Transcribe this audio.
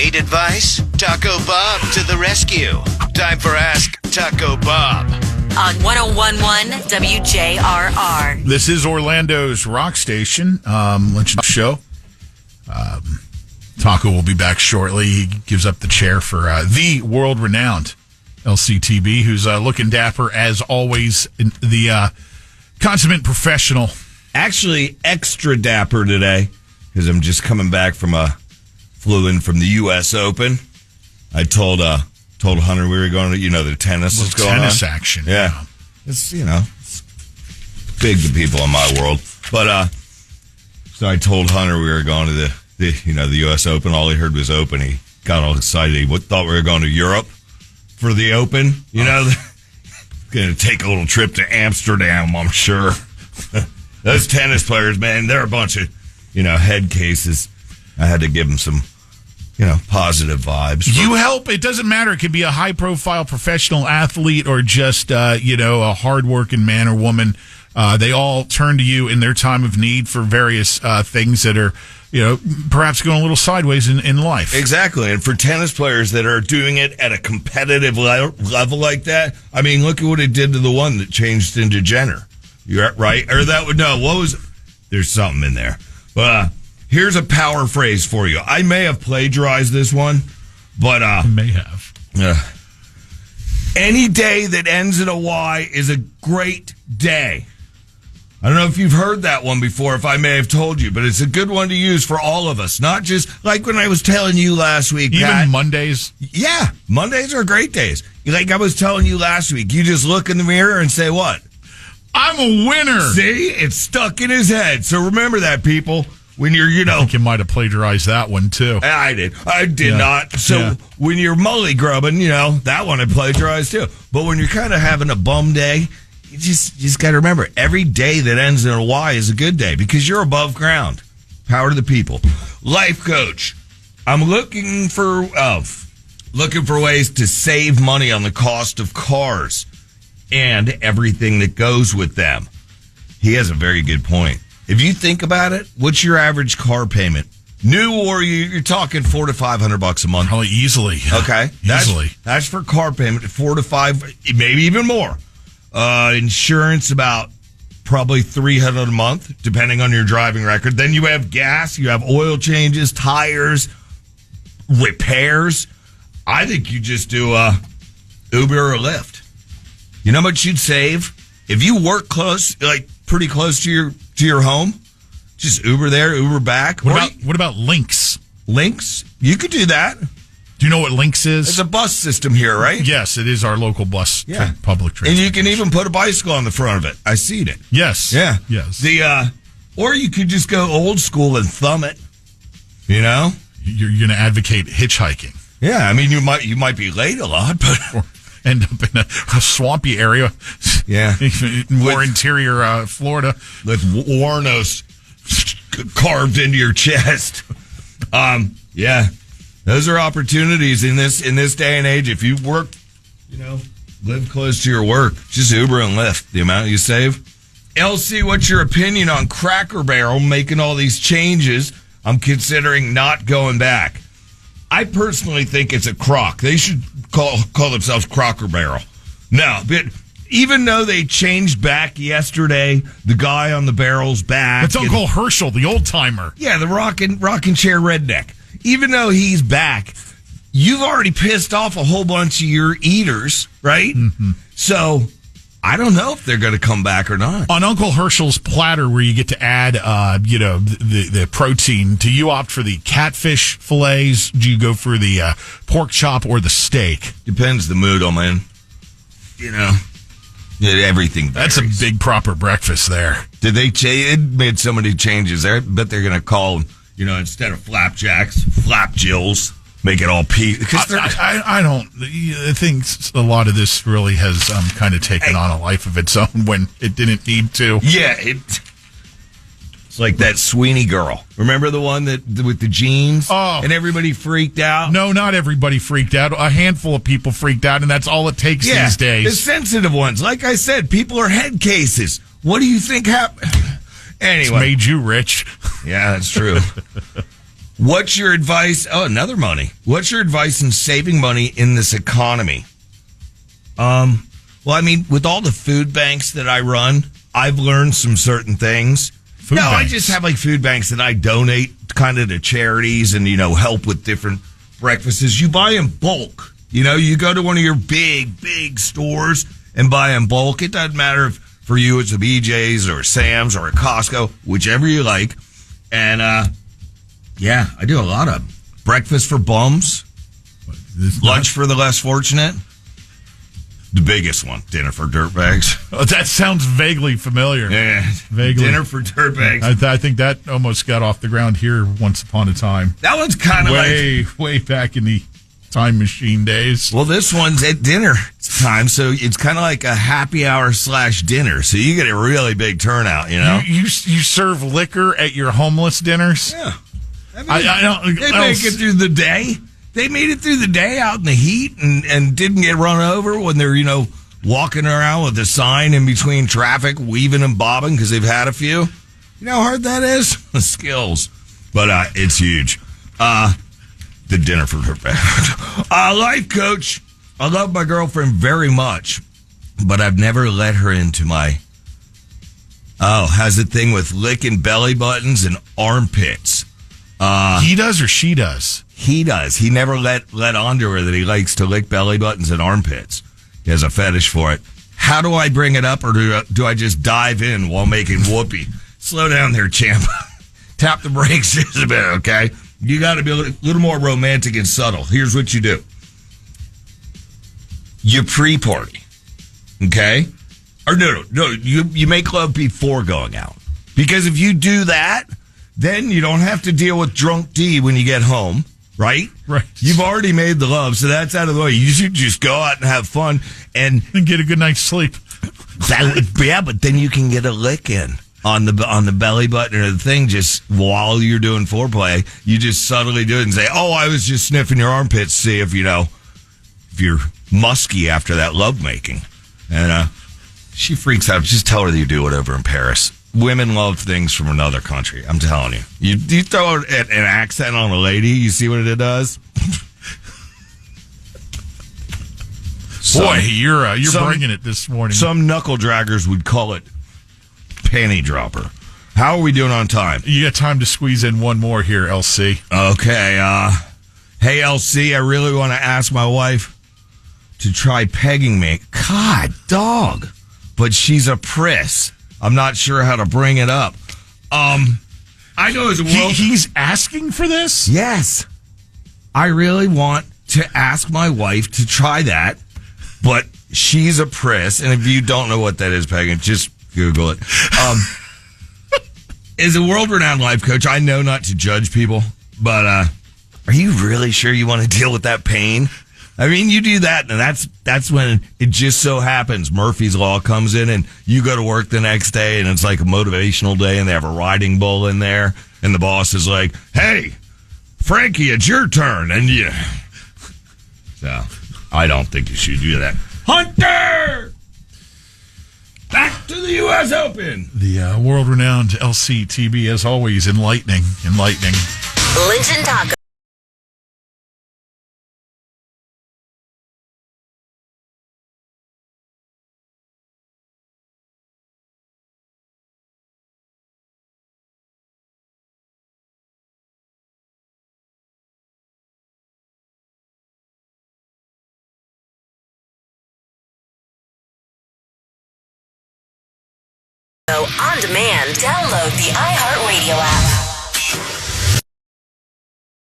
Need advice? Taco Bob to the rescue. Time for Ask Taco Bob. On 101.1 WJRR. This is Orlando's rock station. Lunch show. Taco will be back shortly. He gives up the chair for the world-renowned LCTB, who's looking dapper as always. The consummate professional. Actually, extra dapper today because I'm just coming back from flew in from the U.S. Open. I told Hunter we were going to, the tennis is going on. Tennis action. Yeah. It's, it's big to people in my world. But, so I told Hunter we were going to the U.S. Open. All he heard was Open. He got all excited. He thought we were going to Europe for the Open. Going to take a little trip to Amsterdam, I'm sure. Those tennis players, man, they're a bunch of, head cases. I had to give them some, positive vibes. You help. It doesn't matter. It could be a high-profile professional athlete or just, a hard-working man or woman. They all turn to you in their time of need for various things that are, perhaps going a little sideways in life. Exactly. And for tennis players that are doing it at a competitive level like that, I mean, look at what it did to the one that changed into Jenner. You're right. Or there's something in there. But here's a power phrase for you. I may have plagiarized this one, but may have. Any day that ends in a Y is a great day. I don't know if you've heard that one before, if I may have told you, but it's a good one to use for all of us, not just like when I was telling you last week, Even Pat. Mondays? Yeah, Mondays are great days. Like I was telling you last week, you just look in the mirror and say what? I'm a winner. See? It's stuck in his head. So remember that, people. When you're, I think you might have plagiarized that one, too. I did not. So when you're mully grubbing, that one I plagiarized, too. But when you're kind of having a bum day, you just got to remember, every day that ends in a Y is a good day because you're above ground. Power to the people. Life Coach. I'm looking for ways to save money on the cost of cars and everything that goes with them. He has a very good point. If you think about it, what's your average car payment? New or you're talking $400 to $500 a month? Probably easily. Okay. Easily. That's for car payment, $400 to $500, maybe even more. Insurance about probably $300 a month, depending on your driving record. Then you have gas, you have oil changes, tires, repairs. I think you just do Uber or Lyft. You know how much you'd save if you work pretty close to your home? Just Uber there, Uber back. What about Lynx? Lynx? You could do that. Do you know what Lynx is? It's a bus system here, right? Yes, it is our local bus, public transit. And you can even put a bicycle on the front of it. I seen it. Yes. Yeah. Yes. Or you could just go old school and thumb it. You're going to advocate hitchhiking. Yeah, I mean, you might be late a lot, but or end up in a swampy area. Yeah. More interior Florida. With Warnos carved into your chest. Yeah. Those are opportunities in this day and age. If you work, live close to your work, just Uber and Lyft, the amount you save. LC, what's your opinion on Cracker Barrel making all these changes? I'm considering not going back. I personally think it's a crock. They should call themselves Cracker Barrel. No, but even though they changed back yesterday, the guy on the barrel's back. It's Uncle Herschel, the old timer. Yeah, the rocking chair redneck. Even though he's back, you've already pissed off a whole bunch of your eaters, right? Mm-hmm. So I don't know if they're going to come back or not. On Uncle Herschel's platter, where you get to add, the protein, do you opt for the catfish fillets? Do you go for the pork chop or the steak? Depends the mood I'm in. Everything varies. That's a big proper breakfast there. Did they it made so many changes there? I bet they're going to call them, instead of flapjacks, flapjills. Make it all pea. I think a lot of this really has kind of taken on a life of its own when it didn't need to. Yeah, it's like that Sweeney girl. Remember the one with the jeans? Oh. And everybody freaked out? No, not everybody freaked out. A handful of people freaked out, and that's all it takes these days. The sensitive ones. Like I said, people are head cases. What do you think happened? Anyway. It's made you rich. Yeah, that's true. What's your advice? Oh, another money. What's your advice in saving money in this economy? Well, I mean, with all the food banks that I run, I've learned some certain things. Food banks. I just have like food banks that I donate kind of to charities and, help with different breakfasts. You buy in bulk. You go to one of your big stores and buy in bulk. It doesn't matter if for you it's a BJ's or a Sam's or a Costco, whichever you like. And, yeah, I do a lot of breakfast for bums, lunch for the less fortunate. The biggest one, dinner for dirtbags. Oh, that sounds vaguely familiar. Yeah, vaguely. Dinner for dirtbags. I think that almost got off the ground here once upon a time. That one's kind of way back in the time machine days. Well, this one's at dinner time, so it's kind of like a happy hour / dinner. So you get a really big turnout. You serve liquor at your homeless dinners. Yeah, I don't. They make it through the day. They made it through the day out in the heat and didn't get run over when they're, walking around with a sign in between traffic, weaving and bobbing because they've had a few. You know how hard that is? The skills. But it's huge. The dinner for her Life Coach. I love my girlfriend very much, but I've never let her into my... has a thing with licking belly buttons and armpits. He does or she does? He does. He never let on to her that he likes to lick belly buttons and armpits. He has a fetish for it. How do I bring it up, or do I just dive in while making whoopee? Slow down there, champ. Tap the brakes just a bit, okay? You got to be a little more romantic and subtle. Here's what you do. You pre-party, okay? Or no. You make love before going out. Because if you do that, then you don't have to deal with drunk D when you get home. Right? Right. You've already made the love, so that's out of the way. You should just go out and have fun and get a good night's sleep. But then you can get a lick in on the belly button or the thing just while you're doing foreplay. You just subtly do it and say, "Oh, I was just sniffing your armpits, see if if you're musky after that love making." And she freaks out. Just tell her that you do it over in Paris. Women love things from another country. I'm telling you. You throw an accent on a lady, you see what it does? Boy, you're bringing it this morning. Some knuckle draggers would call it panty dropper. How are we doing on time? You got time to squeeze in one more here, LC. Okay. Hey, LC, I really want to ask my wife to try pegging me. God, dog. But she's a priss. I'm not sure how to bring it up. I know as a world... He's asking for this? Yes. I really want to ask my wife to try that, but she's a priss, and if you don't know what that is, Pagan, just Google it. As a world-renowned life coach, I know not to judge people, but are you really sure you want to deal with that pain? I mean, you do that, and that's when it just so happens Murphy's Law comes in, and you go to work the next day, and it's like a motivational day, and they have a riding bull in there, and the boss is like, "Hey, Frankie, it's your turn," and so I don't think you should do that. Hunter, back to the U.S. Open. The world-renowned LCTB, as always, enlightening. Lynch and Taco. On demand, download the iHeartRadio app.